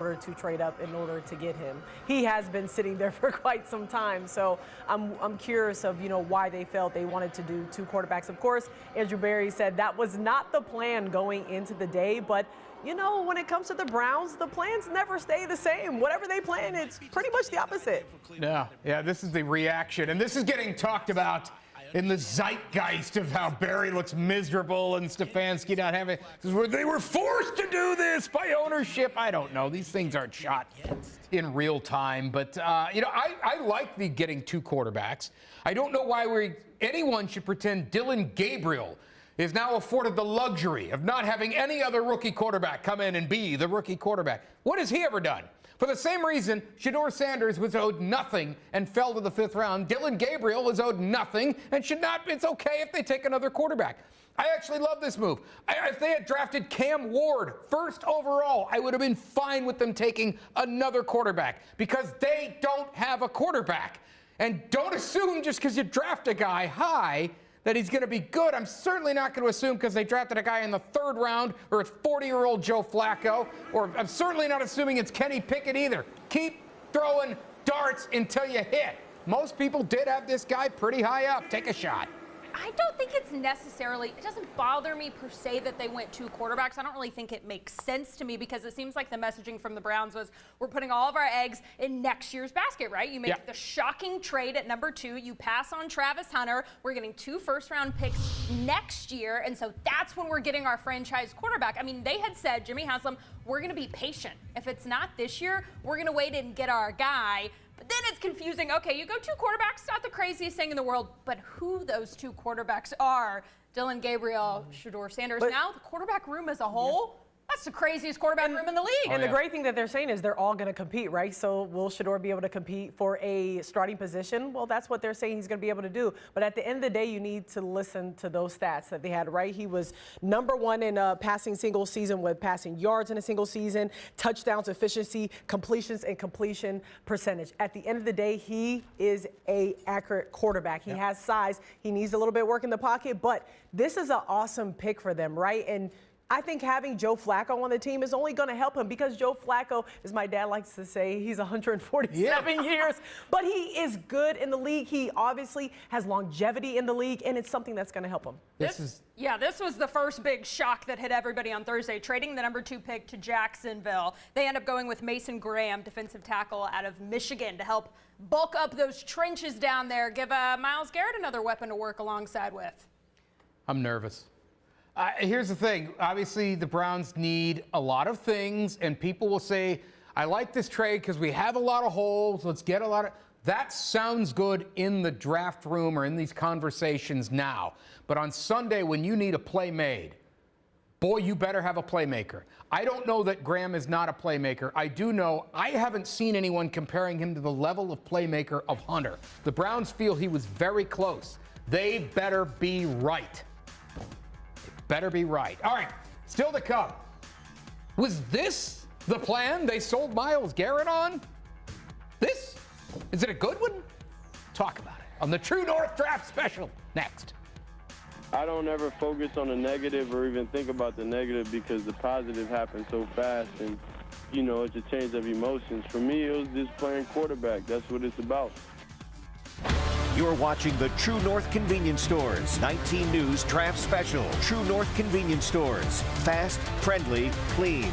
order to trade up in order to get him. He has been sitting there for quite some time, so I'm curious of why they felt they wanted to do 2 quarterbacks. Of course, Andrew Berry said that was not the plan going into the day, but when it comes to the Browns, the plans never stay the same. Whatever they plan, it's pretty much the opposite. Yeah, this is the reaction, and this is getting talked about in the zeitgeist of how Barry looks miserable and Stefanski not having. They were forced to do this by ownership. I don't know. These things aren't shot in real time. But, I like the getting 2 quarterbacks. I don't know why anyone should pretend Dillon Gabriel is now afforded the luxury of not having any other rookie quarterback come in and be the rookie quarterback. What has he ever done? For the same reason, Shedeur Sanders was owed nothing and fell to the 5th round. Dillon Gabriel was owed nothing and should not. It's okay if they take another quarterback. I actually love this move. If they had drafted Cam Ward 1st overall, I would have been fine with them taking another quarterback because they don't have a quarterback. And don't assume just because you draft a guy high that he's going to be good. I'm certainly not going to assume because they drafted a guy in the 3rd round or it's 40-year-old Joe Flacco, or I'm certainly not assuming it's Kenny Pickett either. Keep throwing darts until you hit. Most people did have this guy pretty high up. Take a shot. I don't think it's necessarily, it doesn't bother me per se that they went 2 quarterbacks. I don't really think it makes sense to me because it seems like the messaging from the Browns was we're putting all of our eggs in next year's basket, right? You make the shocking trade at number 2. You pass on Travis Hunter. We're getting 2 first-round picks next year, and so that's when we're getting our franchise quarterback. I mean, they had said, Jimmy Haslam, we're going to be patient. If it's not this year, we're going to wait and get our guy. But then it's confusing. Okay, you go 2 quarterbacks, not the craziest thing in the world, but who those 2 quarterbacks are, Dillon Gabriel, Shedeur Sanders. Now the quarterback room as a whole, that's the craziest quarterback room in the league. And the great thing that they're saying is they're all going to compete, right? So will Shedeur be able to compete for a starting position? Well, that's what they're saying he's going to be able to do. But at the end of the day, you need to listen to those stats that they had, right? He was number 1 in passing single season with passing yards in a single season, touchdowns efficiency, completions, and completion percentage. At the end of the day, he is a accurate quarterback. He has size. He needs a little bit of work in the pocket, but this is an awesome pick for them, right? And I think having Joe Flacco on the team is only going to help him because Joe Flacco, as my dad likes to say, he's 147 years, but he is good in the league. He obviously has longevity in the league, and it's something that's going to help him. This was the first big shock that hit everybody on Thursday, trading the number 2 pick to Jacksonville. They end up going with Mason Graham, defensive tackle out of Michigan, to help bulk up those trenches down there, give Myles Garrett another weapon to work alongside with. I'm nervous. Here's the thing. Obviously, the Browns need a lot of things, and people will say, I like this trade because we have a lot of holes. Let's get a lot of... That sounds good in the draft room or in these conversations now. But on Sunday, when you need a play made, boy, you better have a playmaker. I don't know that Graham is not a playmaker. I do know I haven't seen anyone comparing him to the level of playmaker of Hunter. The Browns feel he was very close. They better be right. Better be right. All right, still to come. Was this the plan they sold Myles Garrett on? Is it a good one? Talk about it on the True North Draft Special next. I don't ever focus on the negative or even think about the negative because the positive happens so fast and, it's a change of emotions. For me, it was just playing quarterback. That's what it's about. You're watching the True North Convenience Stores 19 News Draft Special. True North Convenience Stores. Fast, friendly, clean.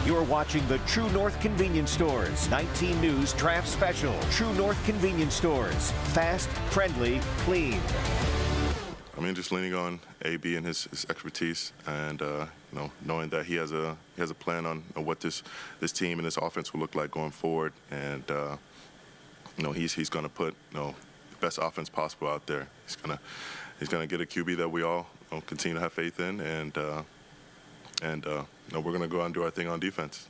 You're watching the True North Convenience Stores 19 News Draft Special. True North Convenience Stores. Fast, friendly, clean. I mean, just leaning on AB and his expertise, and knowing that he has a plan on what this team and this offense will look like going forward, and he's going to put the best offense possible out there. He's gonna get a QB that we all continue to have faith in, and we're going to go out and do our thing on defense.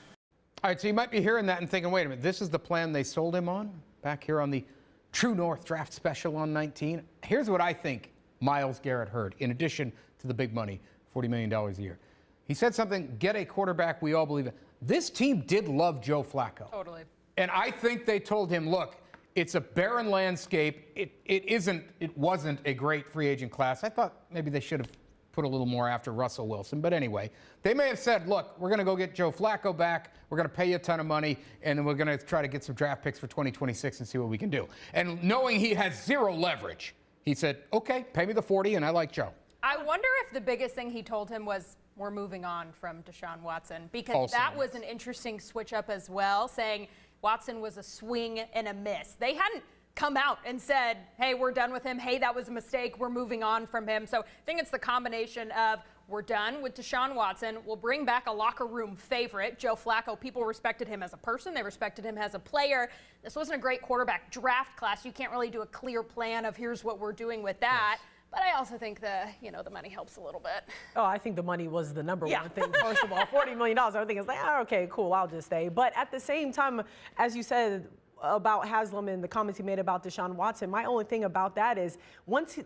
All right, so you might be hearing that and thinking, wait a minute, this is the plan they sold him on back here on the True North Draft Special on 19. Here's what I think Myles Garrett heard, in addition to the big money, $40 million a year. He said something, get a quarterback we all believe in. This team did love Joe Flacco. Totally. And I think they told him, look, it's a barren landscape. It wasn't a great free agent class. I thought maybe they should have put a little more after Russell Wilson. But anyway, they may have said, look, we're going to go get Joe Flacco back. We're going to pay you a ton of money, and then we're going to try to get some draft picks for 2026 and see what we can do. And knowing he has zero leverage, he said, okay, pay me the 40, and I like Joe. I wonder if the biggest thing he told him was, we're moving on from Deshaun Watson, because that was an interesting switch up as well, saying Watson was a swing and a miss. They hadn't come out and said, hey, we're done with him. Hey, that was a mistake. We're moving on from him. So I think it's the combination of we're done with Deshaun Watson. We'll bring back a locker room favorite, Joe Flacco. People respected him as a person. They respected him as a player. This wasn't a great quarterback draft class. You can't really do a clear plan of here's what we're doing with that. Yes. But I also think the money helps a little bit. Oh, I think the money was the number one thing. First of all, $40 million. I think it's like, okay, cool, I'll just stay. But at the same time, as you said about Haslam and the comments he made about Deshaun Watson, my only thing about that is once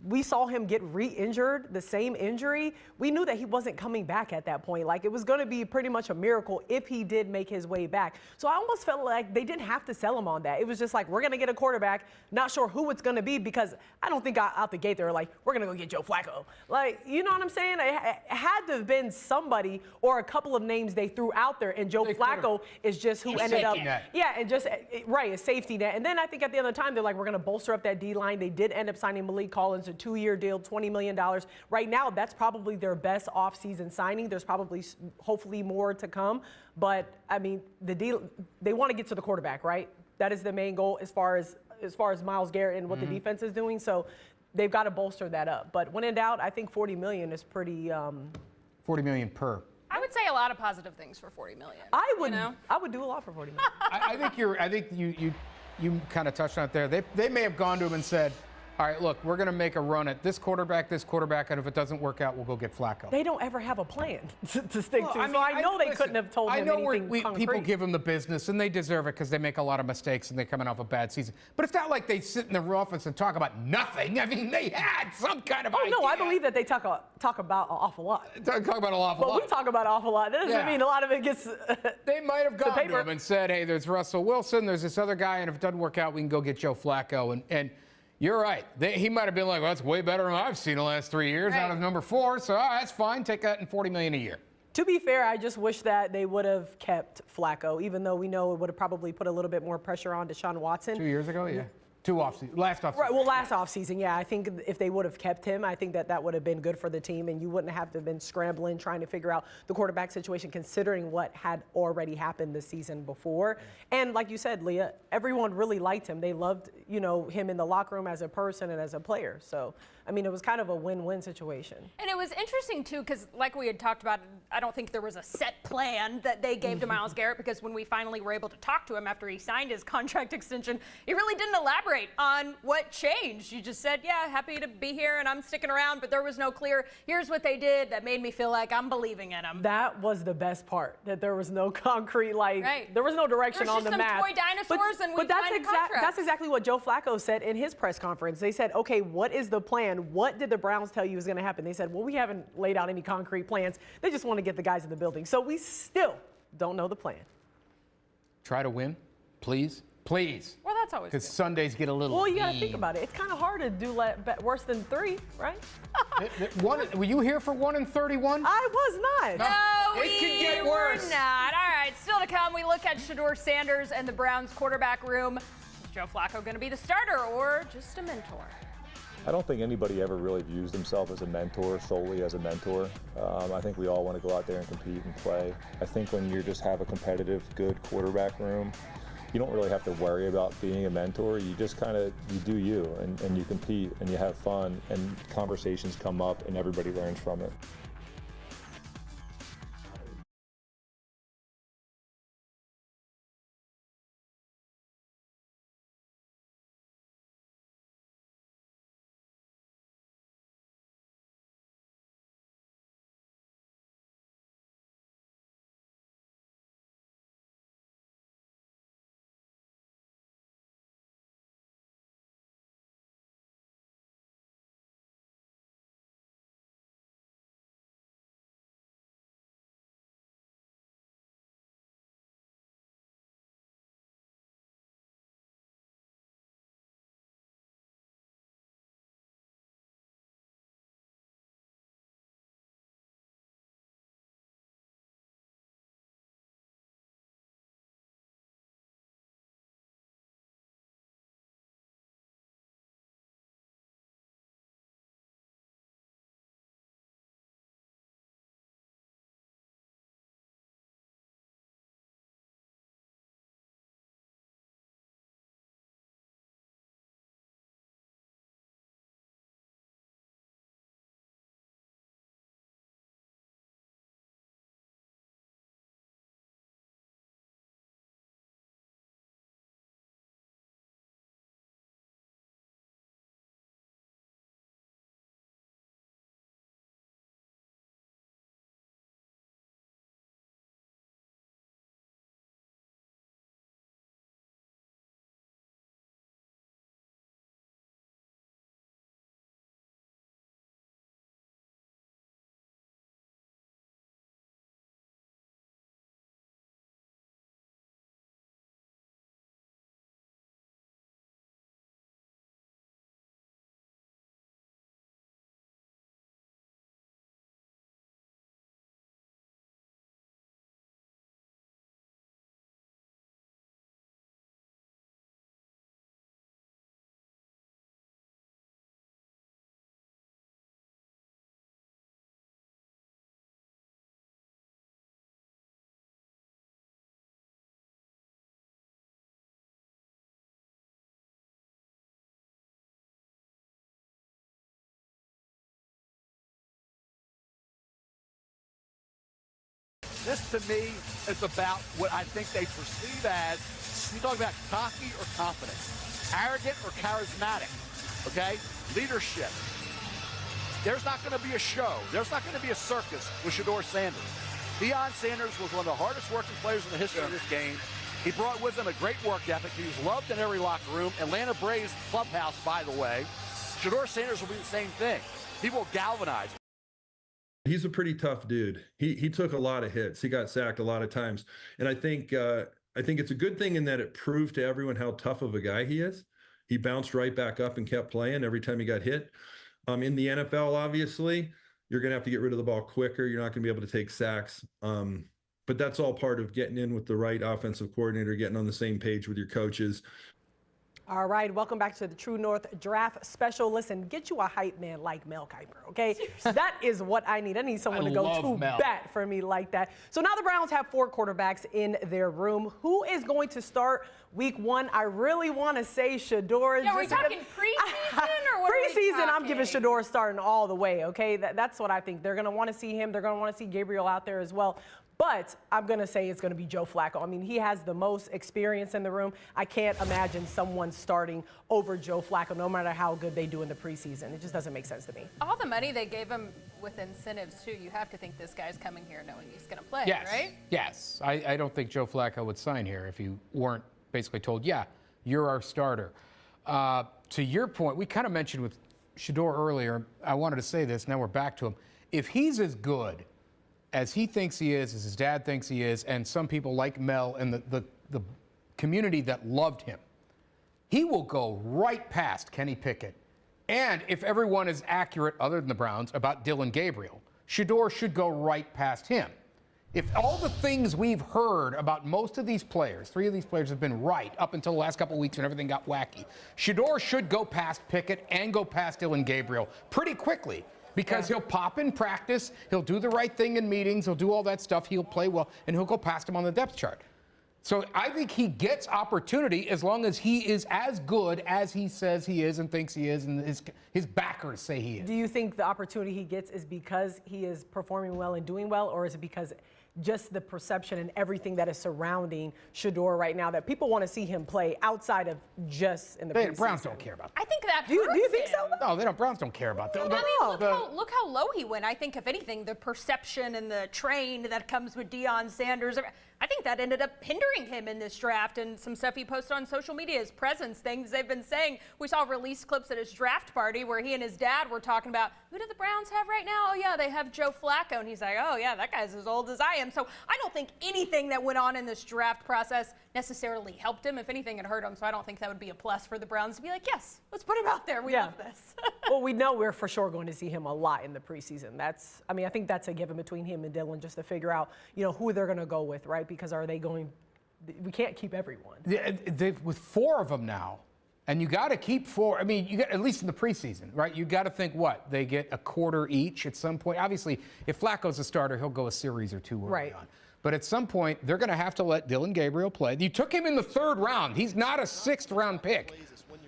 we saw him get re-injured, the same injury, we knew that he wasn't coming back at that point. Like, it was going to be pretty much a miracle if he did make his way back. So I almost felt like they didn't have to sell him on that. It was just like, we're going to get a quarterback, not sure who it's going to be, because I don't think out the gate they were like, we're going to go get Joe Flacco. Like, you know what I'm saying? It had to have been somebody or a couple of names they threw out there, and Joe Flacco is just who ended up. Yeah, and just, right, a safety net. And then I think at the end of the time, they're like, we're going to bolster up that D-line. They did end up signing Malik Collins, a 2-year deal, $20 million. Right now, that's probably their best offseason signing. There's probably, hopefully, more to come. But, I mean, the deal, they want to get to the quarterback, right? That is the main goal as far as Myles Garrett and what the defense is doing. So they've got to bolster that up. But when in doubt, I think $40 million is pretty. $40 million per. I would say a lot of positive things for $40 million. I would do a lot for $40 million. I think you kind of touched on it there. They may have gone to him and said, all right, look, we're going to make a run at this quarterback, and if it doesn't work out, we'll go get Flacco. They don't ever have a plan to stick to. I know they couldn't have told him anything concrete. People give him the business, and they deserve it because they make a lot of mistakes and they're coming off a bad season. But it's not like they sit in their office and talk about nothing. I mean, they had some kind of idea. No, I believe that they talk about an awful lot. Talk about an awful lot. But we talk about an awful lot. That doesn't mean a lot of it gets They might have gone to him and said, hey, there's Russell Wilson, there's this other guy, and if it doesn't work out, we can go get Joe Flacco. And you're right. He might have been like, well, that's way better than I've seen the last 3 years out of number 4. So that's fine. Take that and $40 million a year. To be fair, I just wish that they would have kept Flacco, even though we know it would have probably put a little bit more pressure on Deshaun Watson. 2 years ago, yeah. Last offseason. Right, well, last offseason, yeah. I think if they would have kept him, I think that would have been good for the team, and you wouldn't have to have been scrambling trying to figure out the quarterback situation, considering what had already happened the season before. And like you said, Leah, everyone really liked him. They loved, him in the locker room as a person and as a player. So, I mean, it was kind of a win-win situation. And it was interesting, too, because like we had talked about, I don't think there was a set plan that they gave to Myles Garrett, because when we finally were able to talk to him after he signed his contract extension, he really didn't elaborate on what changed. You just said, yeah, happy to be here and I'm sticking around, but there was no clear, here's what they did that made me feel like I'm believing in them. That was the best part, that there was no concrete, there was no direction on the map. There's just some toy dinosaurs and we signed a contract. That's exactly what Joe Flacco said in his press conference. They said, okay, what is the plan? What did the Browns tell you was going to happen? They said, well, we haven't laid out any concrete plans. They just want to get the guys in the building. So we still don't know the plan. Try to win, please. Please. Well, that's always because Sundays get a little. Well, you got to think about it. It's kind of hard to do worse than 3, right? Were you here for 1 and 31? I was not. No, it could get worse. We're not. All right, still to come. We look at Shedeur Sanders and the Browns quarterback room. Is Joe Flacco going to be the starter or just a mentor? I don't think anybody ever really views themselves as a mentor, solely as a mentor. I think we all want to go out there and compete and play. I think when you just have a competitive, good quarterback room, you don't really have to worry about being a mentor. You just you do you, and you compete and you have fun, and conversations come up and everybody learns from it. This, to me, is about what I think they perceive as, you talk about cocky or confident, arrogant or charismatic, okay? Leadership. There's not going to be a show. There's not going to be a circus with Shedeur Sanders. Deion Sanders was one of the hardest working players in the history of this game. He brought with him a great work ethic. He was loved in every locker room. Atlanta Braves clubhouse, by the way. Shedeur Sanders will be the same thing. He will galvanize. He's a pretty tough dude. He took a lot of hits. He got sacked a lot of times. And I think it's a good thing in that it proved to everyone how tough of a guy he is. He bounced right back up and kept playing every time he got hit. In the NFL, obviously, you're going to have to get rid of the ball quicker. You're not going to be able to take sacks. But that's all part of getting in with the right offensive coordinator, getting on the same page with your coaches. All right, welcome back to the True North Draft Special. Listen, get you a hype man like Mel Kiper, okay? That is what I need. I need someone to go to bat for me like that. So now the Browns have 4 quarterbacks in their room. Who is going to start week 1? I really want to say Shedeur. Yeah, are we talking preseason or what? Preseason, I'm giving Shedeur starting all the way, okay? That's what I think. They're going to want to see him. They're going to want to see Gabriel out there as well. But I'm going to say it's going to be Joe Flacco. I mean, he has the most experience in the room. I can't imagine someone starting over Joe Flacco, no matter how good they do in the preseason. It just doesn't make sense to me. All the money they gave him with incentives, too, you have to think this guy's coming here knowing he's going to play, right? Yes. I don't think Joe Flacco would sign here if you weren't basically told, yeah, you're our starter. To your point, we kind of mentioned with Shedeur earlier, I wanted to say this, now we're back to him. If he's as good as he thinks he is, as his dad thinks he is, and some people like Mel and the community that loved him, he will go right past Kenny Pickett. And if everyone is accurate, other than the Browns, about Dylan Gabriel, Shedeur should go right past him. If all the things we've heard about most of these players, 3 of these players have been right up until the last couple of weeks when everything got wacky, Shedeur should go past Pickett and go past Dillon Gabriel pretty quickly because he'll pop in practice, he'll do the right thing in meetings, he'll do all that stuff, he'll play well, and he'll go past him on the depth chart. So I think he gets opportunity as long as he is as good as he says he is and thinks he is and his backers say he is. Do you think the opportunity he gets is because he is performing well and doing well, or is it because just the perception and everything that is surrounding Shedeur right now that people want to see him play outside of just in the preseason? Browns don't care about that. I think that Do you think him. so? No, they don't. Browns don't care about that. I mean, look how low he went. I think, if anything, the perception and the train that comes with Deion Sanders, I think that ended up hindering him in this draft. And some stuff he posted on social media, his presence, things they've been saying. We saw release clips at his draft party where he and his dad were talking about, who do the Browns have right now? Oh, yeah, they have Joe Flacco. And he's like, oh, yeah, that guy's as old as I am. So I don't think anything that went on in this draft process necessarily helped him. If anything, it hurt him. So I don't think that would be a plus for the Browns to be like, yes, let's put him out there. We love this. Well, we know we're for sure going to see him a lot in the preseason. I think that's a given between him and Dillon just to figure out, who they're going to go with, right? Because we can't keep everyone. With 4 of them now, and you got to keep 4. I mean, you got at least in the preseason, right? You got to think they get a quarter each at some point. Obviously, if Flacco's a starter, he'll go a series or 2 early on. But at some point, they're going to have to let Dillon Gabriel play. You took him in the 3rd round. He's not a 6th round pick.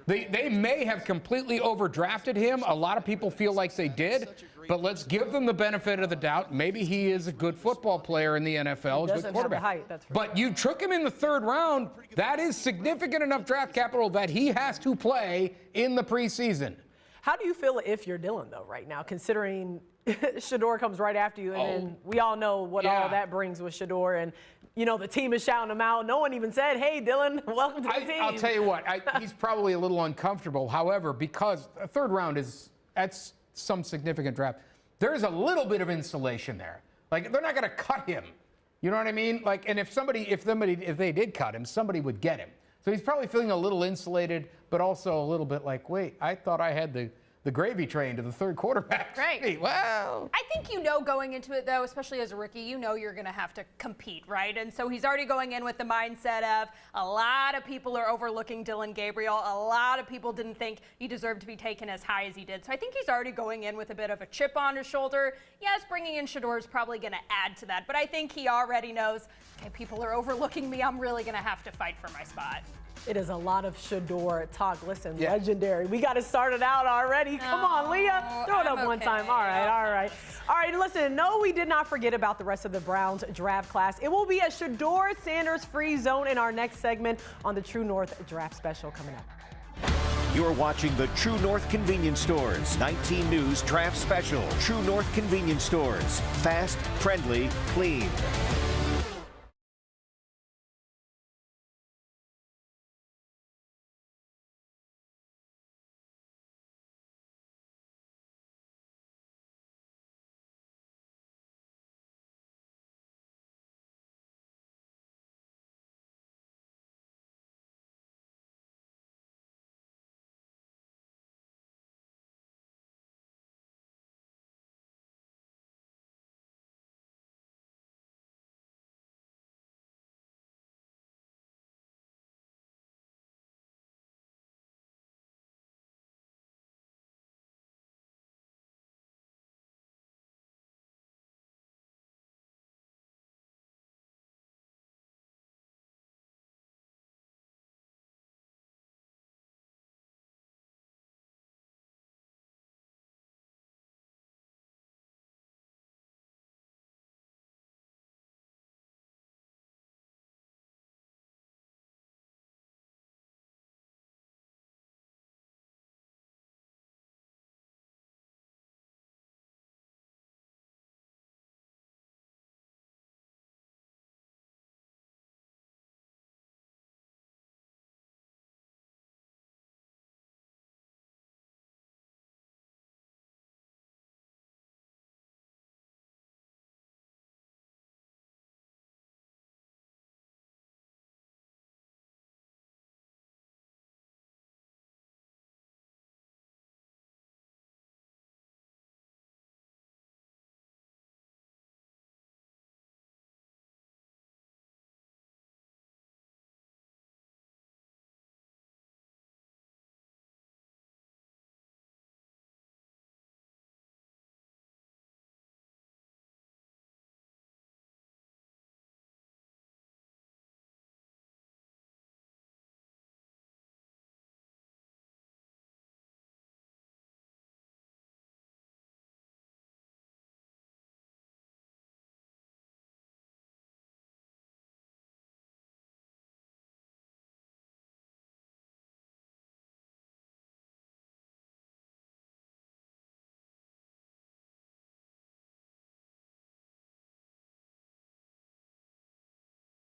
They may have completely overdrafted him. A lot of people feel like they did. But let's give them the benefit of the doubt. Maybe he is a good football player in the NFL. He doesn't have the height, that's for sure. But you took him in the 3rd round. That is significant enough draft capital that he has to play in the preseason. How do you feel if you're Dillon, though, right now, considering Shedeur comes right after you, and then we all know what all that brings with Shedeur, and the team is shouting him out. No one even said, "Hey, Dillon, welcome to the team." I'll tell you what, he's probably a little uncomfortable. However, because a 3rd round that's some significant draft, there is a little bit of insulation there. Like, they're not going to cut him. You know what I mean? Like, and if they did cut him, somebody would get him. So he's probably feeling a little insulated, but also a little bit like, wait, I thought I had the gravy train to the 3rd quarterback. Right. Wow. I think going into it, though, especially as a rookie, you're going to have to compete, right? And so he's already going in with the mindset of a lot of people are overlooking Dillon Gabriel. A lot of people didn't think he deserved to be taken as high as he did. So I think he's already going in with a bit of a chip on his shoulder. Yes, bringing in Shedeur is probably going to add to that. But I think he already knows, okay, people are overlooking me. I'm really going to have to fight for my spot. It is a lot of Shedeur talk. Listen, legendary. We got to start it out already. Come on, Leah. Throw it up one time. All right. All right, listen, no, we did not forget about the rest of the Browns draft class. It will be a Shedeur Sanders free zone in our next segment on the True North Draft Special coming up. You're watching the True North Convenience Stores 19 News Draft Special. True North Convenience Stores. Fast, friendly, clean.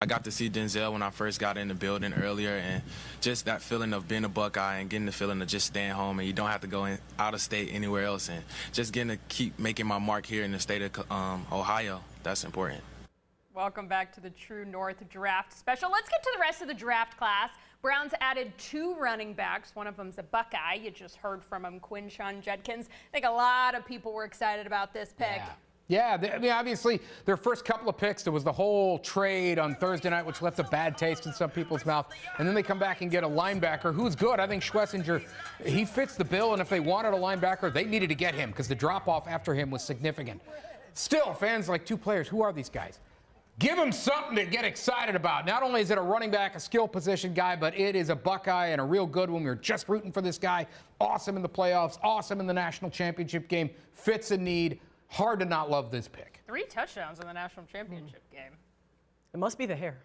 I got to see Denzel when I first got in the building earlier, and just that feeling of being a Buckeye and getting the feeling of just staying home and you don't have to go out of state anywhere else, and just getting to keep making my mark here in the state of Ohio. That's important. Welcome back to the True North Draft Special. Let's get to the rest of the draft class. Browns added 2 running backs. One of them's a Buckeye. You just heard from him, Quinshon Judkins. I think a lot of people were excited about this pick. Yeah, I mean, obviously, their first couple of picks, there was the whole trade on Thursday night, which left a bad taste in some people's mouth. And then they come back and get a linebacker who's good. I think Schlesinger, he fits the bill, and if they wanted a linebacker, they needed to get him because the drop-off after him was significant. Still, fans like 2 players. Who are these guys? Give them something to get excited about. Not only is it a running back, a skill position guy, but it is a Buckeye and a real good one. We were just rooting for this guy. Awesome in the playoffs, awesome in the national championship game, fits a need. Hard to not love this pick. 3 touchdowns in the national championship game. It must be the hair.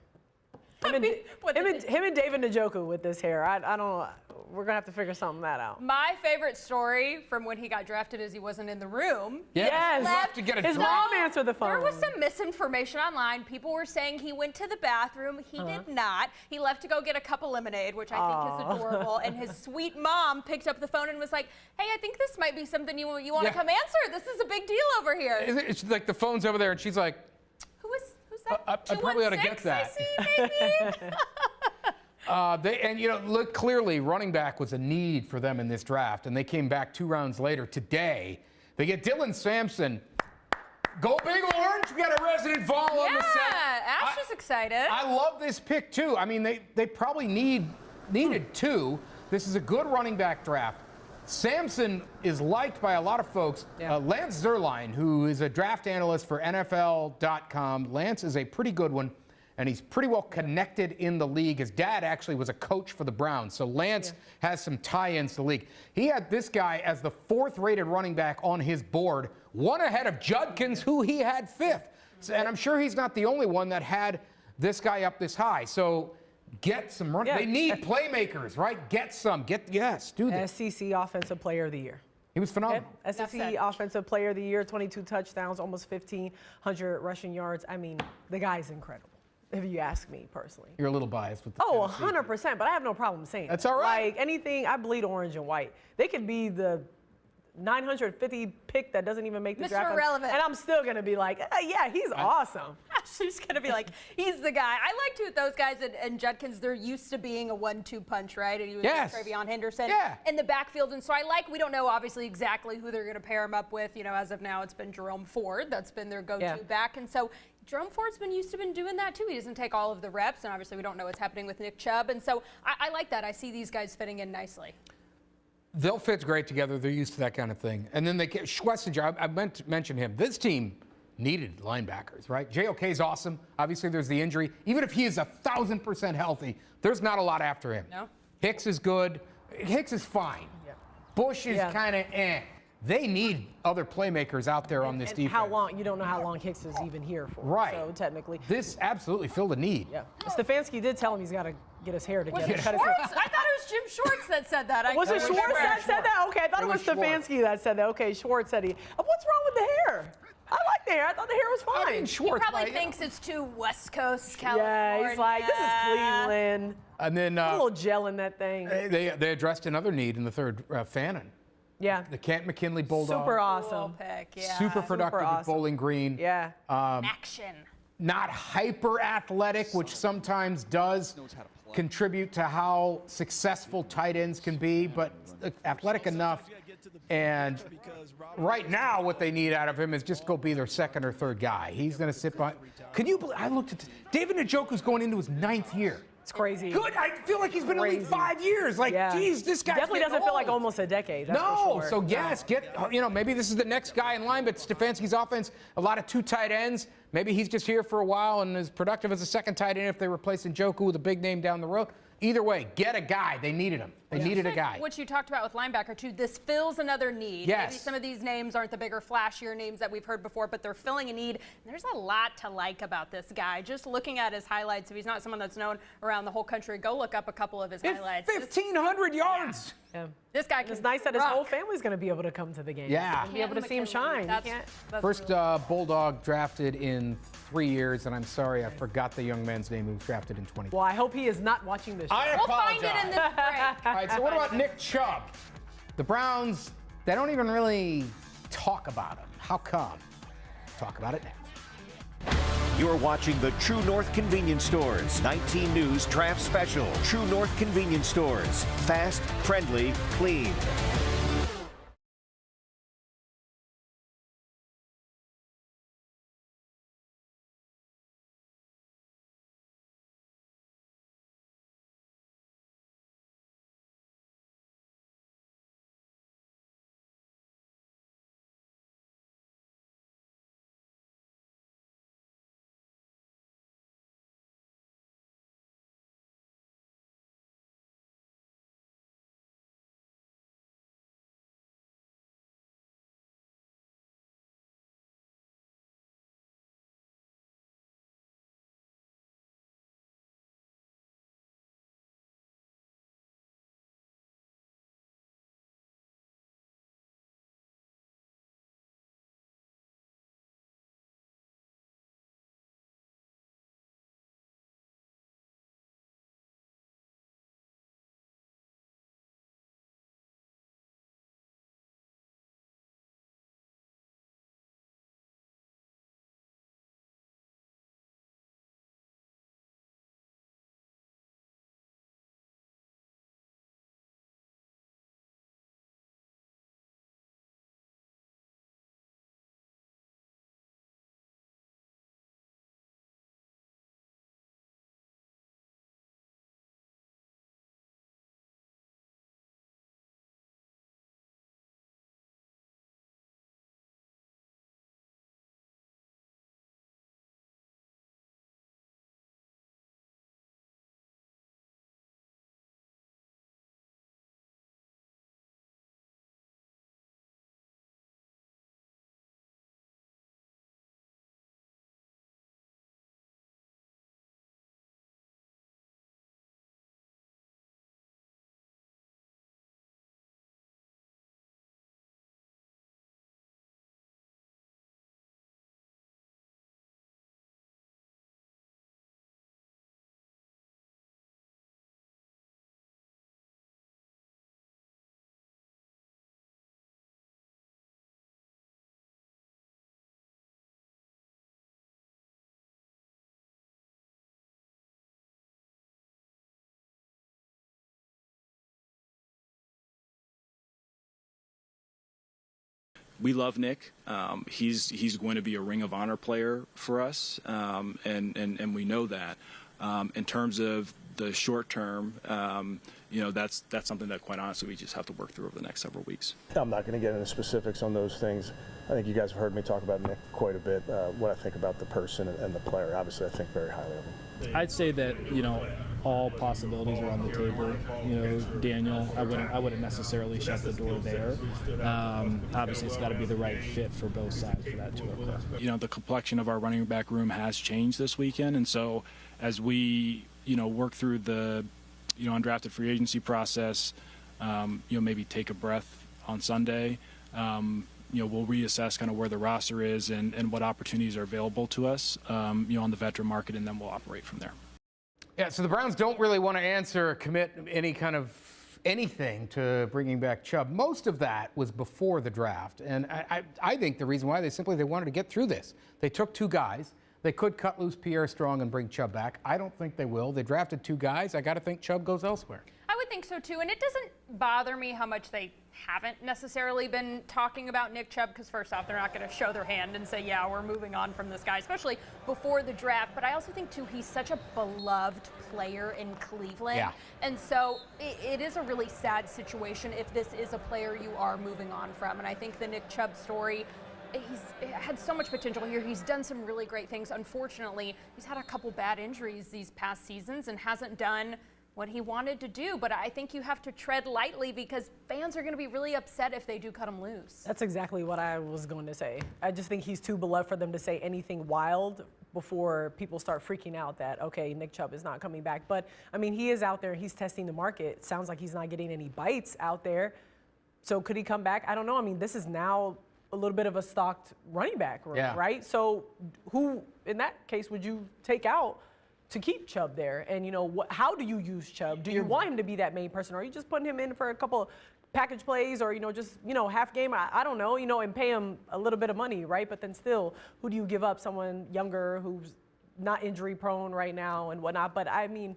Him and David Njoku with this hair. I don't know. We're going to have to figure something that out. My favorite story from when he got drafted is he wasn't in the room. Yes. To get His mom answered the phone. There was some misinformation online. People were saying he went to the bathroom. He did not. He left to go get a cup of lemonade, which I think is adorable. And his sweet mom picked up the phone and was like, hey, I think this might be something you want to come answer. This is a big deal over here. It's like the phone's over there, and she's like, Who's that? I probably ought to get that. I see, maybe? Look, clearly running back was a need for them in this draft, and they came back 2 rounds later. Today, they get Dylan Sampson. Go Big Orange! We got a resident Vol on the set. Yeah, Ash is excited. I love this pick too. I mean, they probably needed 2. This is a good running back draft. Sampson is liked by a lot of folks. Lance Zierlein, who is a draft analyst for NFL.com. Lance is a pretty good one, and he's pretty well connected in the league. His dad actually was a coach for the Browns, so Lance has some tie-ins to the league. He had this guy as the 4th-rated running back on his board, 1 ahead of Judkins, who he had 5th. And I'm sure he's not the only one that had this guy up this high. So get some run. They need playmakers, right? Get some. Do this. SEC Offensive Player of the Year. He was phenomenal. SEC Offensive Player of the Year, 22 touchdowns, almost 1,500 rushing yards. I mean, the guy's incredible, if you ask me personally. You're a little biased with the 100%, but I have no problem saying that's all right. Like anything, I bleed orange and white. They could be the 950 pick that doesn't even make the draft. Mr. Irrelevant. And I'm still going to be like, yeah, he's awesome. She's going to be like, he's the guy. I like to with those guys and Judkins, they're used to being a 1-2 punch, right? And he was with Travion Henderson in the backfield. And so we don't know obviously exactly who they're going to pair him up with. As of now, it's been Jerome Ford. That's been their go-to back. And so Jerome Ford's been used to doing that too. He doesn't take all of the reps. And obviously we don't know what's happening with Nick Chubb. And so I like that. I see these guys fitting in nicely. They'll fit great together. They're used to that kind of thing. And then they get Schlesinger. I meant to mention him. This team needed linebackers, right? JOK's awesome. Obviously, there's the injury. Even if he is 1,000% healthy, there's not a lot after him. No. Hicks is good. Hicks is fine. Bush is kind of They need other playmakers out there on this defense. How long? You don't know how long Hicks is even here for. Right. So technically. This absolutely filled a need. Yeah. Stefanski did tell him he's got to get his hair together. Was it Schwartz? I thought it was Jim Schwartz that said that. Was it Schwartz that said that? Okay, I thought it was Stefanski that said that. Okay, Schwartz said he. What's wrong with the hair? I like the hair. I thought the hair was fine. I mean, Schwartz he probably thinks it's too West Coast California. Yeah, he's like, this is Cleveland. And then a little gel in that thing. They addressed another need in the third, Fannin. Yeah. The Kent McKinley Bulldog. Super awesome. Cool pick, yeah. Super productive at Bowling Green. Yeah. Action. Not hyper athletic, which sometimes does contribute to how successful tight ends can be, but athletic enough. And right now, what they need out of him is just go be their second or third guy. He's going to sit by. Can you believe? I looked at David Njoku's going into his 9th year. It's crazy. Good. I feel like he's been in the league 5 years. Like, geez, this guy definitely doesn't feel like almost a decade. That's for sure. So yes, maybe this is the next guy in line. But Stefanski's offense, a lot of 2 tight ends. Maybe he's just here for a while and is productive as a second tight end if they replace Njoku with a big name down the road. Either way, get a guy. They needed him. They needed a guy. Which you talked about with linebacker, too. This fills another need. Yes. Maybe some of these names aren't the bigger, flashier names that we've heard before, but they're filling a need. And there's a lot to like about this guy. Just looking at his highlights, if he's not someone that's known around the whole country, go look up a couple of his highlights. 1,500 yards. Yeah. This guy can It's nice that his rock. whole family's going to be able to come to the game. Yeah. Be able to see him shine. That's First Bulldog drafted in 3 years, and I'm sorry, I forgot the young man's name who was drafted in 20. Well, I hope he is not watching this show. I We'll apologize. find it in this break. All right, so what about Nick Chubb? The Browns, they don't even really talk about him. How come? Talk about it next. You're watching the True North Convenience Stores 19 News Draft Special. True North Convenience Stores. Fast, friendly, clean. We love Nick. He's going to be a Ring of Honor player for us, and we know that. In terms of the short term, that's something that, quite honestly, we just have to work through over the next several weeks. I'm not going to get into specifics on those things. I think you guys have heard me talk about Nick quite a bit, what I think about the person and the player. Obviously, I think very highly of him. I'd say that, all possibilities are on the table. Daniel, I wouldn't necessarily shut the door there. Obviously, it's got to be the right fit for both sides for that to occur. The complexion of our running back room has changed this weekend, and so as we, work through the, undrafted free agency process, maybe take a breath on Sunday. We'll reassess kind of where the roster is and what opportunities are available to us, on the veteran market, and then we'll operate from there. Yeah, so the Browns don't really want to answer or commit any kind of anything to bringing back Chubb. Most of that was before the draft, and I think the reason why they wanted to get through this. They took 2 guys. They could cut loose Pierre Strong and bring Chubb back. I don't think they will. They drafted 2 guys. I got to think Chubb goes elsewhere. I would think so too, and it doesn't bother me how much they haven't necessarily been talking about Nick Chubb, because first off, they're not going to show their hand and say, yeah, we're moving on from this guy, especially before the draft. But I also think too, he's such a beloved player in Cleveland. Yeah. And so it is a really sad situation if this is a player you are moving on from. And I think the Nick Chubb story, he's had so much potential here. He's done some really great things. Unfortunately, he's had a couple bad injuries these past seasons and hasn't done what he wanted to do. But I think you have to tread lightly, because fans are going to be really upset if they do cut him loose. That's exactly what I was going to say. I just think he's too beloved for them to say anything wild before people start freaking out that, okay, Nick Chubb is not coming back. But, I mean, he is out there. He's testing the market. It sounds like he's not getting any bites out there. So could he come back? I don't know. I mean, this is now a little bit of a stocked running back room, right? So who, in that case, would you take out to keep Chubb there? And, you know, how do you use Chubb? Do you want him to be that main person? Or are you just putting him in for a couple package plays or, you know, just, you know, half game? I don't know, you know, and pay him a little bit of money, right? But then still, who do you give up? Someone younger who's not injury prone right now and whatnot. But, I mean,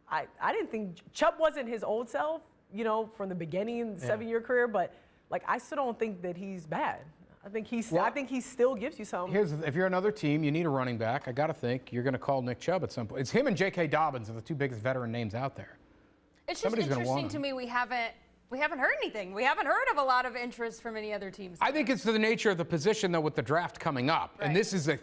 I didn't think Chubb wasn't his old self, you know, from the beginning, 7-year career. But, like, I still don't think that he's bad. I think he still gives you some. If you're another team, you need a running back. I got to think you're going to call Nick Chubb at some point. It's him and J.K. Dobbins are the two biggest veteran names out there. It's just interesting to me we haven't heard anything. We haven't heard of a lot of interest from any other teams. I think it's the nature of the position, though, with the draft coming up. Right. And this is it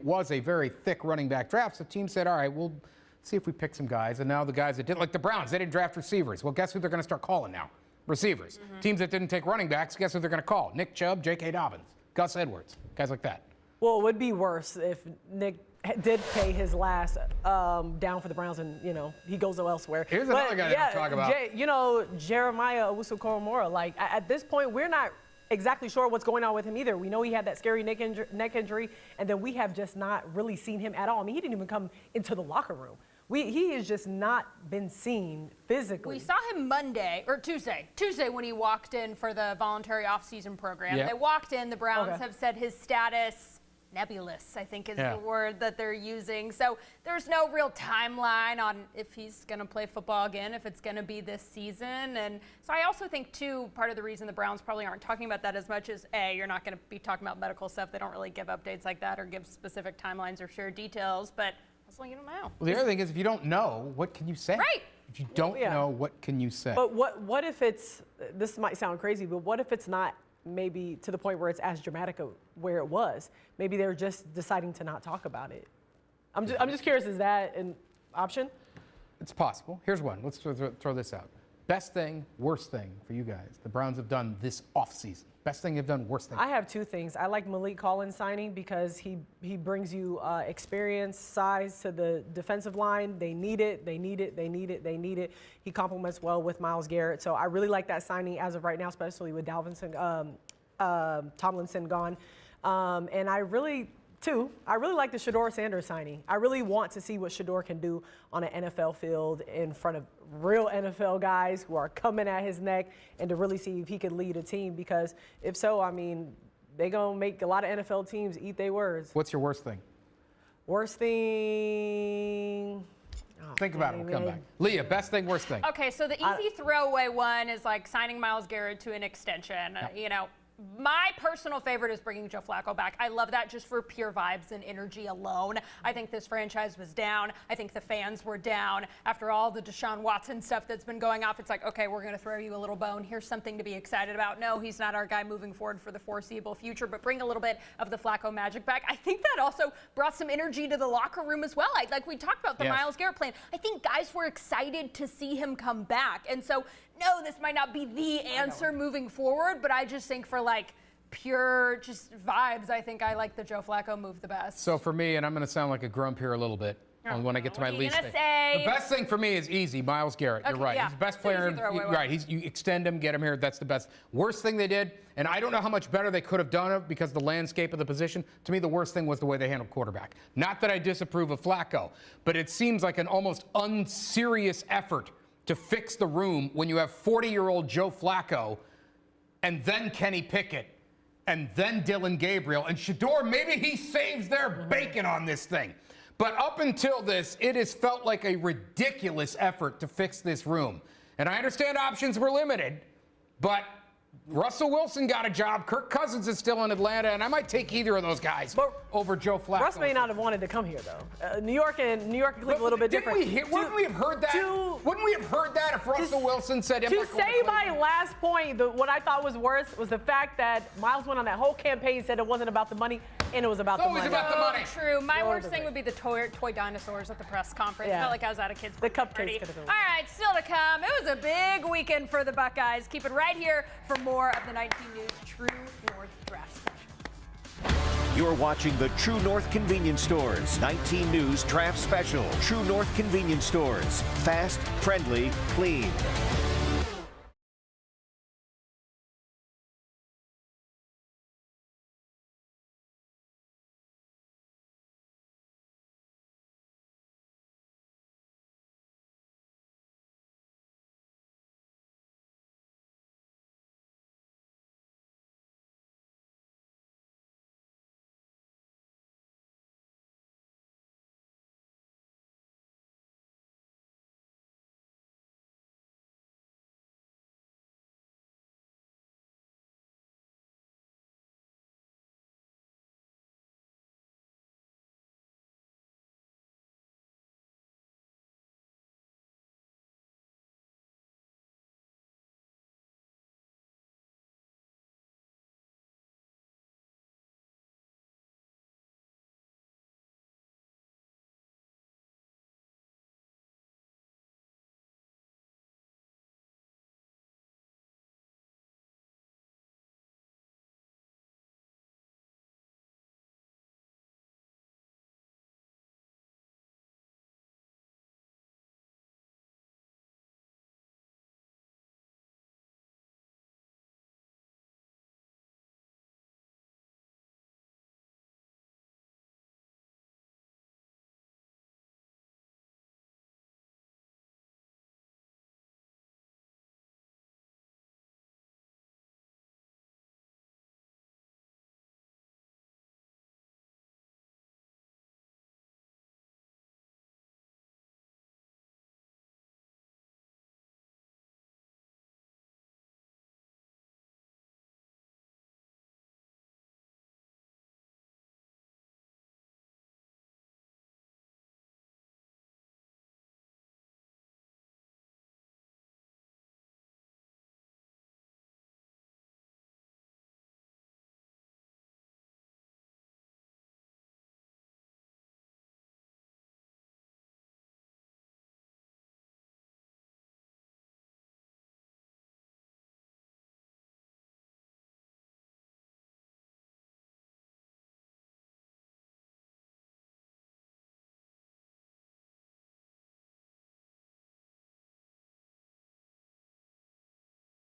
was a very thick running back draft. So the team said, all right, we'll see if we pick some guys. And now the guys that did, like the Browns, they didn't draft receivers. Well, guess who they're going to start calling now? Receivers. Teams that didn't take running backs, guess who they're going to call? Nick Chubb, J.K. Dobbins, Gus Edwards, guys like that. Well, it would be worse if Nick did pay his last down for the Browns and, you know, he goes elsewhere. Here's another guy to talk about. You know, Jeremiah Owusu-Koramoah, like, at this point, we're not exactly sure what's going on with him either. We know he had that scary neck injury, and then we have just not really seen him at all. I mean, he didn't even come into the locker room. He has just not been seen physically. We saw him Tuesday when he walked in for the voluntary off-season program. Yep. They walked in. The Browns have said his status nebulous, I think is the word that they're using. So there's no real timeline on if he's going to play football again, if it's going to be this season. And so I also think, too, part of the reason the Browns probably aren't talking about that as much is, A, you're not going to be talking about medical stuff. They don't really give updates like that or give specific timelines or share details. But well, you don't know. Well, the other thing is, if you don't know, what can you say? Right. If you don't know, what can you say? But what if it's, this might sound crazy, but what if it's not maybe to the point where it's as dramatic where it was? Maybe they're just deciding to not talk about it. I'm just curious, is that an option? It's possible. Here's one. Let's throw this out. Best thing, worst thing for you guys the Browns have done this offseason. Best thing they've done, worst thing. I have two things. I like Malik Collins signing because he brings you experience, size to the defensive line. They need it. He complements well with Myles Garrett. So I really like that signing as of right now, especially with Tomlinson gone. And I really like the Shedeur Sanders signing. I really want to see what Shedeur can do on an NFL field in front of real NFL guys who are coming at his neck, and to really see if he could lead a team, because if so, I mean, they're going to make a lot of NFL teams eat their words. What's your worst thing? Worst thing? Think about it. We'll come back. Leah, best thing, worst thing. Okay, so the easy throwaway one is like signing Myles Garrett to an extension. You know, my personal favorite is bringing Joe Flacco back. I love that just for pure vibes and energy alone. I think this franchise was down. I think the fans were down. After all the Deshaun Watson stuff that's been going off, it's like, okay, we're going to throw you a little bone. Here's something to be excited about. No, he's not our guy moving forward for the foreseeable future, but bring a little bit of the Flacco magic back. I think that also brought some energy to the locker room as well. Like we talked about the Myles Garrett plan. I think guys were excited to see him come back. And so, no, this might not be the answer moving forward, but I just think for like pure just vibes, I think I like the Joe Flacco move the best. So for me, and I'm going to sound like a grump here a little bit when I get to my least thing. The best thing for me is easy, Myles Garrett. You're right. He's the best player. Right. You extend him, get him here. That's the best. Worst thing they did, and I don't know how much better they could have done it because the landscape of the position. To me, the worst thing was the way they handled quarterback. Not that I disapprove of Flacco, but it seems like an almost unserious effort to fix the room when you have 40-year-old Joe Flacco and then Kenny Pickett and then Dylan Gabriel and Shedeur. Maybe he saves their bacon on this thing. But up until this, it has felt like a ridiculous effort to fix this room. And I understand options were limited, but Russell Wilson got a job. Kirk Cousins is still in Atlanta, and I might take either of those guys over Joe Flacco. Russ may not have wanted to come here, though. New York and Cleveland a little bit different. Wouldn't we have heard that? Wouldn't we have heard that if Russell Wilson said, to say my last point, what I thought was worse was the fact that Myles went on that whole campaign, said it wasn't about the money, and it was about the money. It's always about the money. True. My worst thing would be the toy dinosaurs at the press conference. Felt like I was at a kid's party. The cupcakes could have been. All right, still to come. It was a big weekend for the Buckeyes. Keep it right here for more of the 19 News True North Draft Special. You're watching the True North Convenience Stores 19 News Draft Special. True North Convenience Stores. Fast, friendly, clean.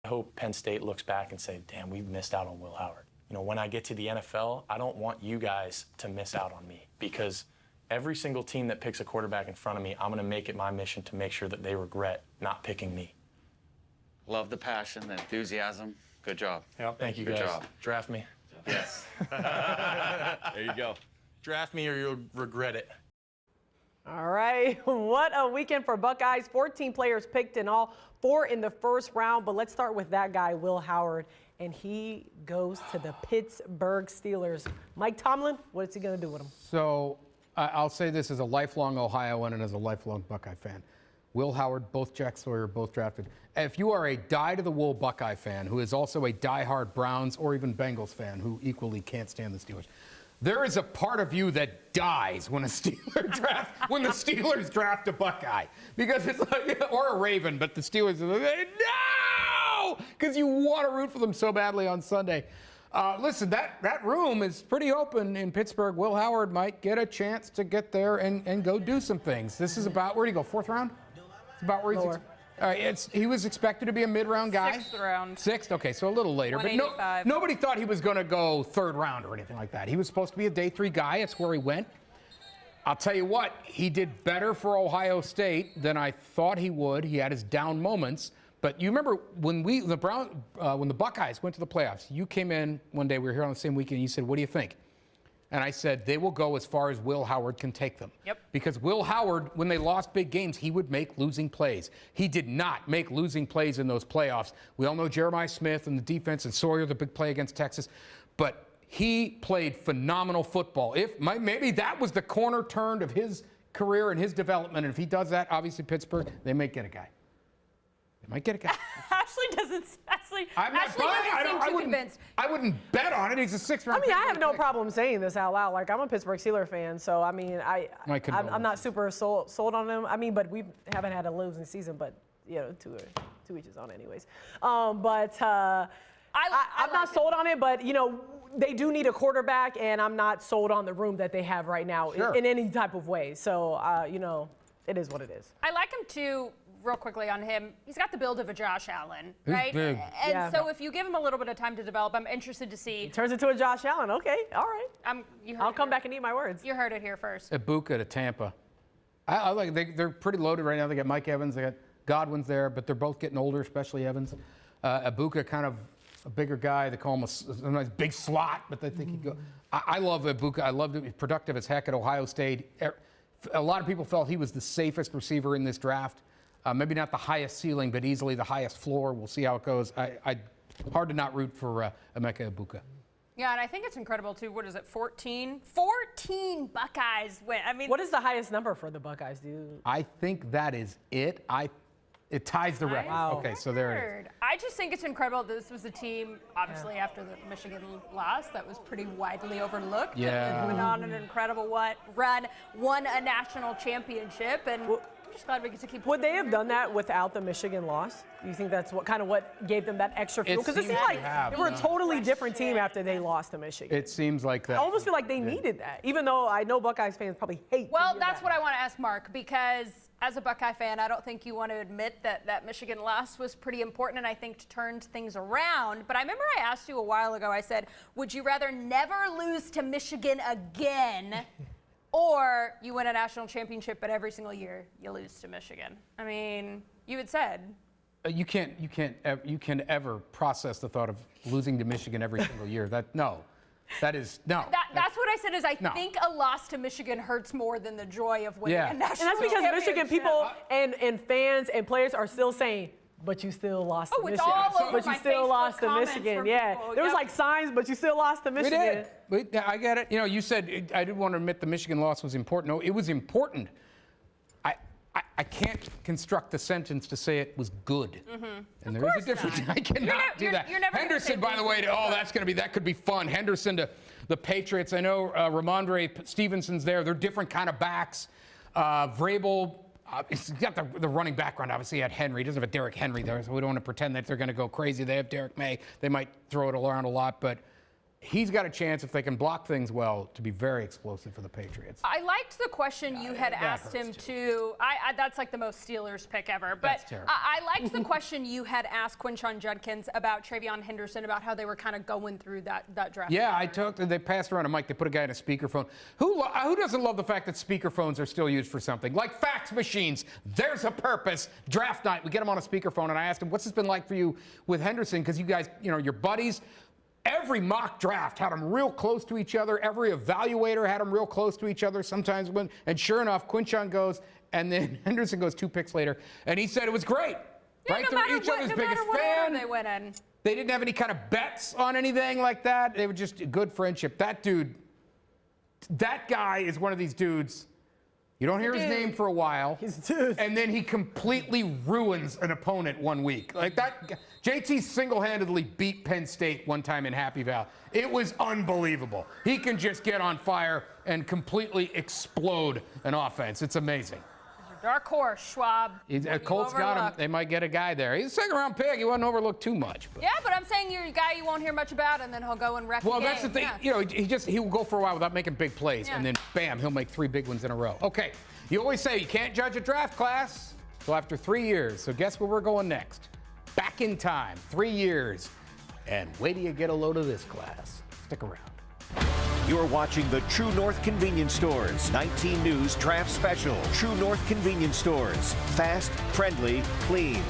I hope Penn State looks back and say, damn, we missed out on Will Howard. You know, when I get to the NFL, I don't want you guys to miss out on me, because every single team that picks a quarterback in front of me, I'm going to make it my mission to make sure that they regret not picking me. Love the passion, the enthusiasm. Good job. Yep. Thank you, guys. Good job. Draft me. Yes. There you go. Draft me or you'll regret it. All right, what a weekend for Buckeyes. 14 players picked in all, 4 in the first round. But let's start with that guy, Will Howard, and he goes to the Pittsburgh Steelers. Mike Tomlin, what is he going to do with him? So I'll say this as a lifelong Ohioan and as a lifelong Buckeye fan. Will Howard, both Jack Sawyer, both drafted. If you are a die-to-the-wool Buckeye fan who is also a die-hard Browns or even Bengals fan who equally can't stand the Steelers, there is a part of you that dies when the Steelers draft a Buckeye, because it's like, or a Raven, but the Steelers are like, no, because you want to root for them so badly on Sunday. Listen, that room is pretty open in Pittsburgh. Will Howard might get a chance to get there and go do some things. This is about, where do you go, 4th round? It's about where he was expected to be a mid-round guy. 6th round. 6th, okay, so a little later. But nobody thought he was going to go 3rd round or anything like that. He was supposed to be a day 3 guy. That's where he went. I'll tell you what, he did better for Ohio State than I thought he would. He had his down moments. But you remember when the Buckeyes went to the playoffs, you came in one day, we were here on the same weekend, and you said, what do you think? And I said, they will go as far as Will Howard can take them. Yep. Because Will Howard, when they lost big games, he would make losing plays. He did not make losing plays in those playoffs. We all know Jeremiah Smith and the defense and Sawyer, the big play against Texas. But he played phenomenal football. Maybe that was the corner turn of his career and his development. And if he does that, obviously Pittsburgh, they may get a guy. They might get a guy. Ashley doesn't seem too convinced. I wouldn't bet on it. He's a 6th round. I mean, I have no problem saying this out loud. Like, I'm a Pittsburgh Steelers fan, so I mean, I'm not super sold on him. I mean, but we haven't had a losing season, but you know, to each his own, anyways. I'm not sold on it, but you know, they do need a quarterback, and I'm not sold on the room that they have right now in any type of way. So, it is what it is. I like him too. Real quickly on him, he's got the build of a Josh Allen, He's right? big. And so if you give him a little bit of time to develop, I'm interested to see. He turns into a Josh Allen. Okay, all right. I'll come back and eat my words. You heard it here first. Ibuka to Tampa. I like. They're pretty loaded right now. They got Mike Evans. They got Godwin's there, but they're both getting older, especially Evans. Ibuka, kind of a bigger guy. They call him a nice big slot, but they think he go. I love Ibuka. I loved him. He's productive as heck at Ohio State. A lot of people felt he was the safest receiver in this draft. Maybe not the highest ceiling, but easily the highest floor. We'll see how it goes. Hard to not root for Emeka Ibuka. Yeah, and I think it's incredible too. What is it? 14? 14 Buckeyes win. I mean, what is the highest number for the Buckeyes, dude? I think that is it. It ties the record. Wow. Okay, so there it is. I just think it's incredible that this was a team, obviously after the Michigan loss, that was pretty widely overlooked. Yeah. And went on an incredible run, won a national championship, and I'm just glad we get to keep. Would they have done that without the Michigan loss? Do you think that's what gave them that extra fuel? Because it seemed like they were a totally different team after they lost to Michigan. It seems like that. I almost feel like they needed that, even though I know Buckeyes fans probably hate. Well, that's what I want to ask Mark, because as a Buckeye fan, I don't think you want to admit that Michigan loss was pretty important, and I think turned things around. But I remember I asked you a while ago, I said, would you rather never lose to Michigan again, or you win a national championship, but every single year you lose to Michigan? I mean, you had said. You can't ever process the thought of losing to Michigan every single year. That is no. That's what I said. Is I think a loss to Michigan hurts more than the joy of winning a national championship. And that's because Michigan people and fans and players are still saying, but you still lost to Michigan. But you still lost to Michigan. Yeah. There was like signs, but you still lost to Michigan. We did. I get it. You said I didn't want to admit the Michigan loss was important. No, it was important. I can't construct the sentence to say it was good. And there is a difference. I cannot do that. Henderson, by the way, that could be fun. Henderson to the Patriots. I know Ramondre Stevenson's there. They're different kind of backs. Vrabel, he's got the running background. Obviously, he had Henry. He doesn't have a Derrick Henry there, so we don't want to pretend that they're going to go crazy. They have Derrick May. They might throw it around a lot, but he's got a chance, if they can block things well, to be very explosive for the Patriots. I liked the question you had asked him to. That's like the most Steelers pick ever. But I liked the question you had asked Quinshon Judkins about Travion Henderson, about how they were kind of going through that draft. Yeah, they passed around a mic. They put a guy in a speakerphone. Who doesn't love the fact that speakerphones are still used for something? Like fax machines. There's a purpose. Draft night, we get him on a speakerphone, and I asked him, what's this been like for you with Henderson? Because you guys, your buddies. Every mock draft had them real close to each other. Every evaluator had them real close to each other. Sometimes and sure enough, Quinshon goes, and then Henderson goes 2 picks later, and he said it was great. Yeah, right? They're each other's biggest fan. They went in. They didn't have any kind of bets on anything like that. They were just a good friendship. That guy is one of these dudes. You don't hear his name for a while, and then he completely ruins an opponent 1 week. Like that, JT single-handedly beat Penn State one time in Happy Valley. It was unbelievable. He can just get on fire and completely explode an offense. It's amazing. Dark horse, Schwab. Colts got him. They might get a guy there. He's a second-round pick. He wasn't overlooked too much. But. Yeah, but I'm saying you're a guy you won't hear much about, and then he'll go and wreck the game. Well, that's the thing. Yeah. He will go for a while without making big plays, and then bam, he'll make 3 big ones in a row. Okay, you always say you can't judge a draft class until after 3 years. So guess where we're going next? Back in time, 3 years, and wait till you get a load of this class. Stick around. You're watching the True North Convenience Stores 19 News Draft Special. True North Convenience Stores. Fast, friendly, clean.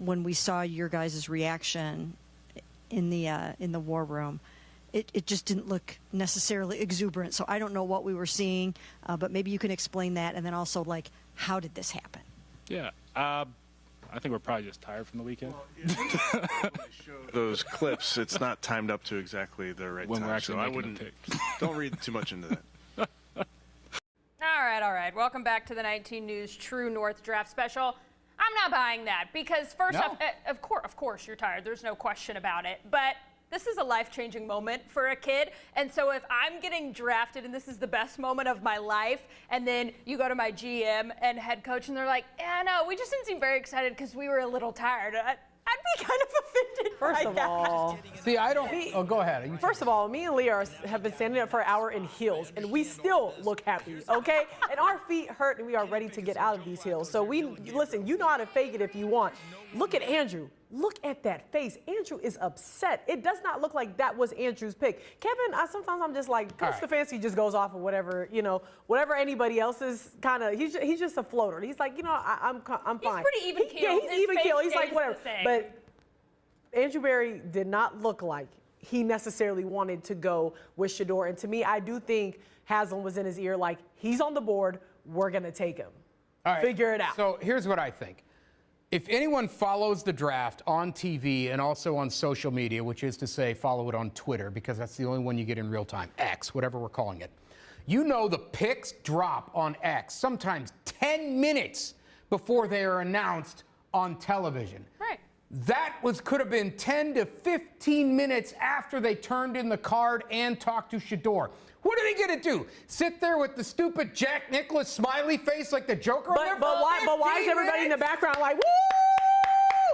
when we saw your guys' reaction in the war room, it just didn't look necessarily exuberant. So I don't know what we were seeing, but maybe you can explain that. And then also, like, how did this happen? Yeah. I think we're probably just tired from the weekend. Those clips, it's not timed up to exactly the right When time. we're actually so I making a wouldn't, pick. don't read too much into that. All right. Welcome back to the 19 News True North Draft Special. I'm not buying that because first off, of course you're tired. There's no question about it. But this is a life-changing moment for a kid. And so if I'm getting drafted and this is the best moment of my life, and then you go to my GM and head coach and they're like, yeah, no, we just didn't seem very excited because we were a little tired. I'd be kind of offended First by of that. all, See, I don't. Oh, go ahead. First of all, me and Leah have been standing up for an hour in heels, and we still look happy, okay? And our feet hurt, and we are ready to get out of these heels. So listen, you know how to fake it if you want. Look at Andrew. Look at that face. Andrew is upset. It does not look like that was Andrew's pick. Kevin, sometimes I'm just like, Coach Stefanski just goes off of whatever, whatever anybody else is kind of, he's just a floater. He's like, I'm fine. He's pretty even keeled. He's even keeled. He's like, stays whatever. the same. But Andrew Berry did not look like he necessarily wanted to go with Shedeur. And to me, I do think Haslam was in his ear like, he's on the board, we're going to take him. All right. Figure it out. So here's what I think. If anyone follows the draft on TV and also on social media, which is to say follow it on Twitter, because that's the only one you get in real time, X, whatever we're calling it, the picks drop on X sometimes 10 minutes before they are announced on television. Right. That could have been 10 to 15 minutes after they turned in the card and talked to Shedeur. What are they going to do? Sit there with the stupid Jack Nicklaus smiley face like the Joker? But why is everybody in the background like, woo?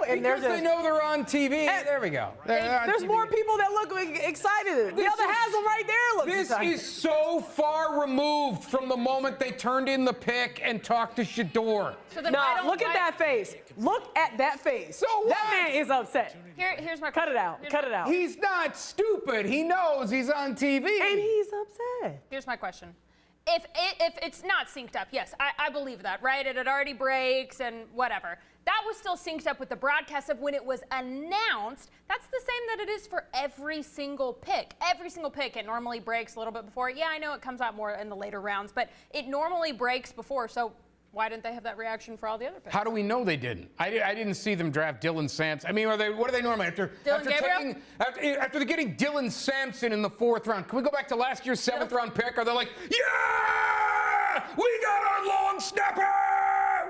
And because they know they're on TV. There we go. There's more people that look excited. The other Haslam right there looks excited. This is so far removed from the moment they turned in the pick and talked to Shedeur. So then look at that face. Look at that face. So what? That man is upset. Here's my Cut question. it out. Cut it out. He's not stupid. He knows he's on TV. And he's upset. Here's my question. If it's not synced up, yes, I believe that, right? It already breaks and whatever. That was still synced up with the broadcast of when it was announced. That's the same that it is for every single pick. Every single pick, it normally breaks a little bit before. Yeah, I know it comes out more in the later rounds, but it normally breaks before. So why didn't they have that reaction for all the other picks? How do we know they didn't? I didn't see them draft Dylan Sampson. I mean, what are they normally after they're getting Dylan Sampson in the 4th round? Can we go back to last year's 7th round pick? Are they like, yeah, we got our long snapper?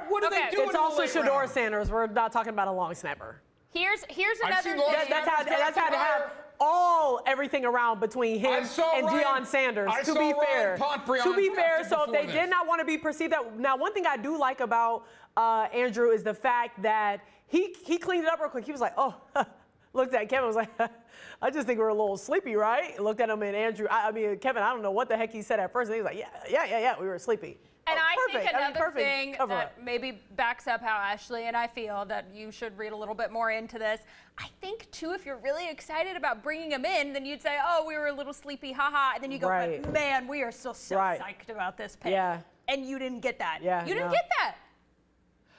What are they doing? It's also Shedeur Sanders. We're not talking about a long snapper. Here's another thing. That's how to have everything around between him and Deion Sanders. To be fair, so if they did not want to be perceived that. Now, one thing I do like about Andrew is the fact that he cleaned it up real quick. He was like, oh, looked at Kevin, was like, I just think we're a little sleepy, right? Looked at him and Andrew. I mean, Kevin, I don't know what the heck he said at first. And he was like, yeah, we were sleepy. And I think another thing that maybe backs up how Ashley and I feel that you should read a little bit more into this. I think, too, if you're really excited about bringing him in, then you'd say, oh, we were a little sleepy, haha. And then you go, but man, we are still so psyched about this pick. Yeah. And you didn't get that. Yeah, you didn't get that.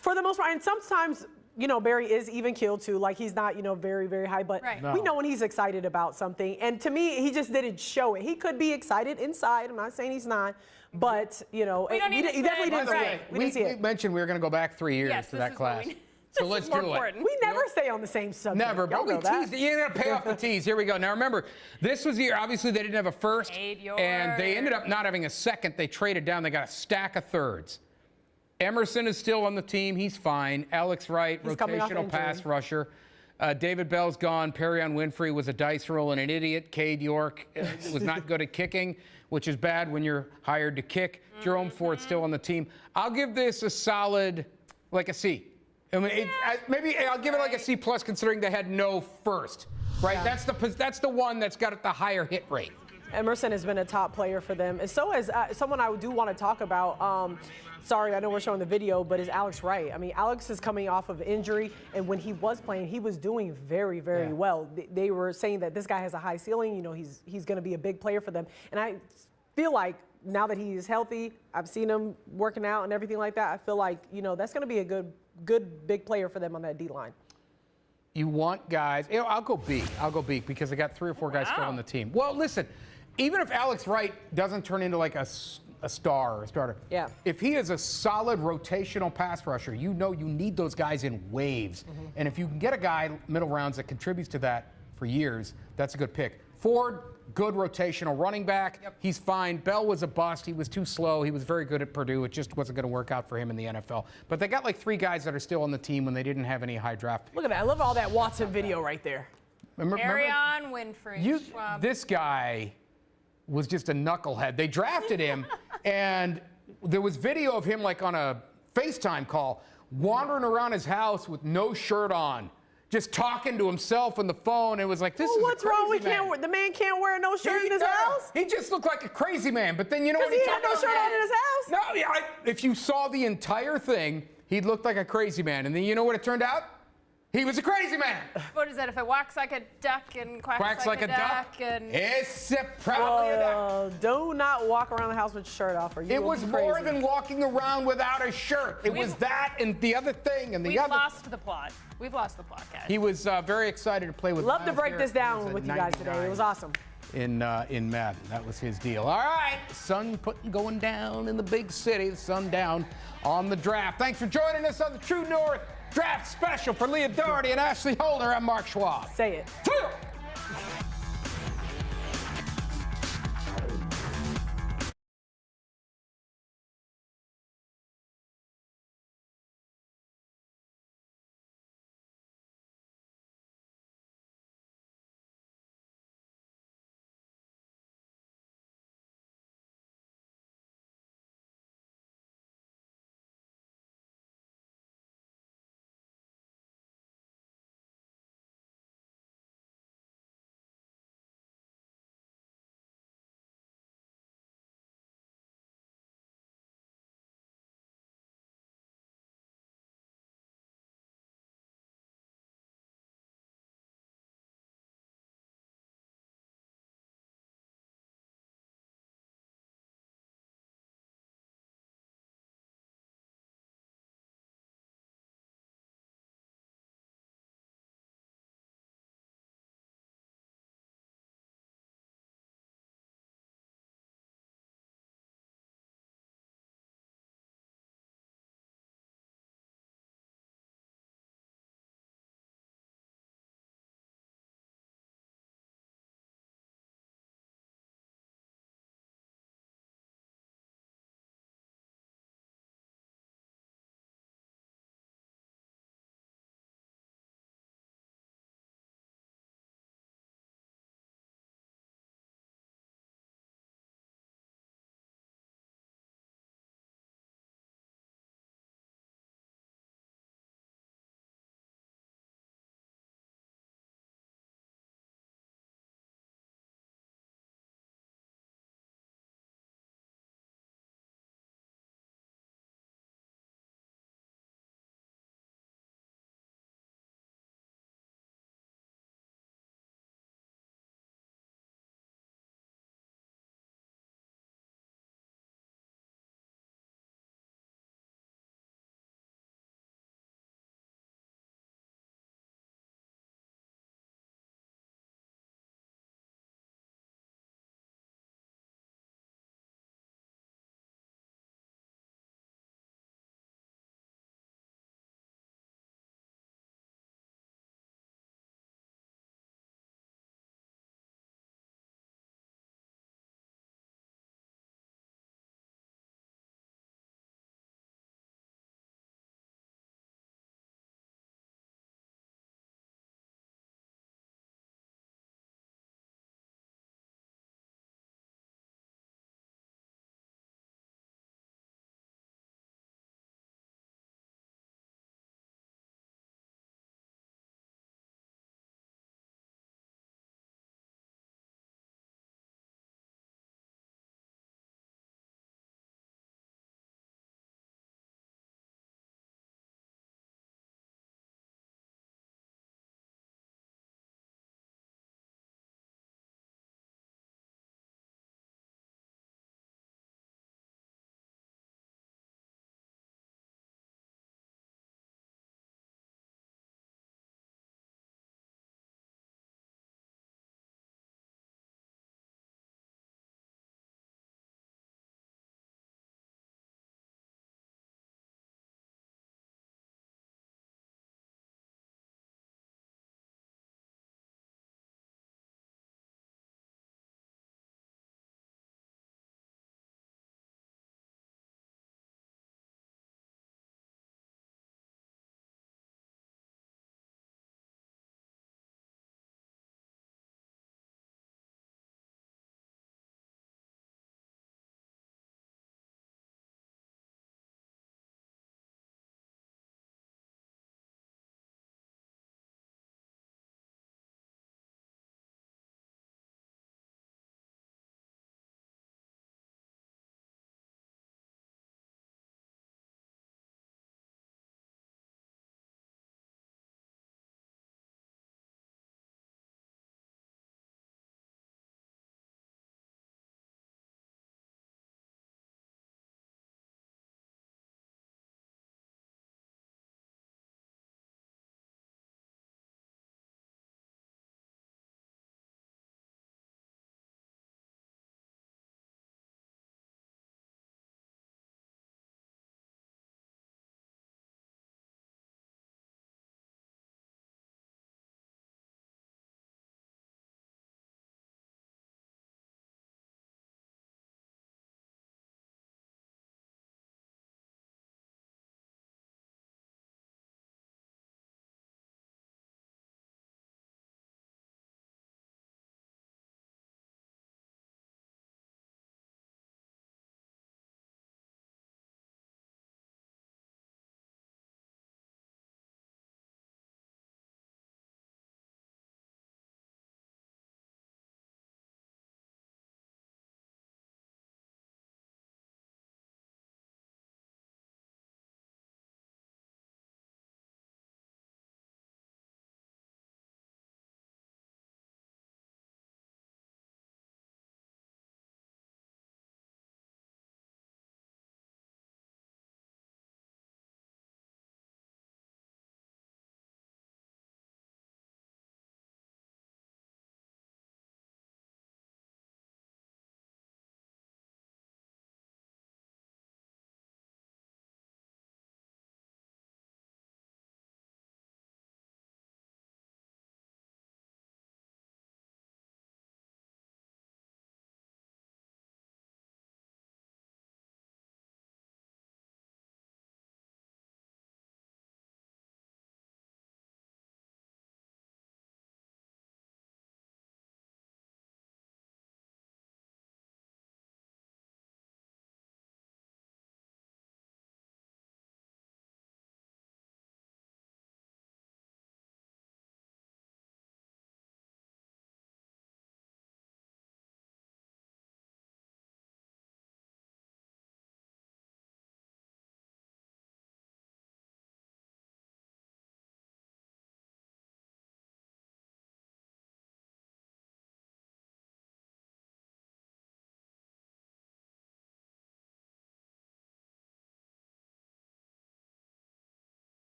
For the most part, and sometimes, Barry is even keeled too. Like he's not, very, very high, but we know when he's excited about something. And to me, he just didn't show it. He could be excited inside. I'm not saying he's not, but he definitely didn't see it. We mentioned we were going to go back 3 years to that class. So let's do it. We never stay on the same subject. Never, but we tease. You're going to pay off the tease. Here we go. Now remember, this was the year, obviously they didn't have a first, and they ended up not having a second. They traded down. They got a stack of thirds. Emerson is still on the team. He's fine. Alex Wright, rotational pass rusher. David Bell's gone. Perrion Winfrey was a dice roll and an idiot. Cade York was not good at kicking, which is bad when you're hired to kick. Jerome Ford's still on the team. I'll give this a solid, like a C. I mean, maybe I'll give it like a C plus, considering they had no first. Right? Yeah. That's the one that's got the higher hit rate. Emerson has been a top player for them. And so is someone I do want to talk about. Sorry, I know we're showing the video, but is Alex Wright. I mean, Alex is coming off of injury, and when he was playing, he was doing very, very well. They were saying that this guy has a high ceiling. He's going to be a big player for them. And I feel like now that he's healthy, I've seen him working out and everything like that. I feel like, that's going to be a good big player for them on that D-line. you want guys. I'll go B. I'll go B because I got 3 or 4 guys still on the team. Well, listen, even if Alex Wright doesn't turn into like a star or a starter, if he is a solid rotational pass rusher, you know you need those guys in waves. And if you can get a guy middle rounds that contributes to that for years, that's a good pick. Ford, good rotational running back. He's fine. Bell was a bust. He was too slow. He was very good at Purdue. It just wasn't going to work out for him in the NFL. But they got like 3 guys that are still on the team when they didn't have any high draft picks. Look at that. I love all that Watson video right there. Carry on, Winfrey. This guy was just a knucklehead. They drafted him, and there was video of him like on a FaceTime call, wandering around his house with no shirt on, just talking to himself on the phone. It was like, this is what's a crazy wrong? man. The man can't wear no shirt in his house? He just looked like a crazy man. But then you know what he had no shirt on in his house? No, if you saw the entire thing, he looked like a crazy man. And then you know what it turned out? He was a crazy man. What is that? If it walks like a duck and quacks like a duck and it's probably a duck. Do not walk around the house with your shirt off, or you It will was be more crazy. than walking around without a shirt. It was that and the other thing and the other. We've lost the plot. We've lost the plot, guys. He was very excited to play with. Love to Miles break Garrett. this down He was with at you guys today. It was awesome. In Madden, that was his deal. All right, sun going down in the big city. The sun down on the draft. Thanks for joining us on the True North Draft Special for Leah Doherty and Ashley Holder. I'm Mark Schwab. Say it.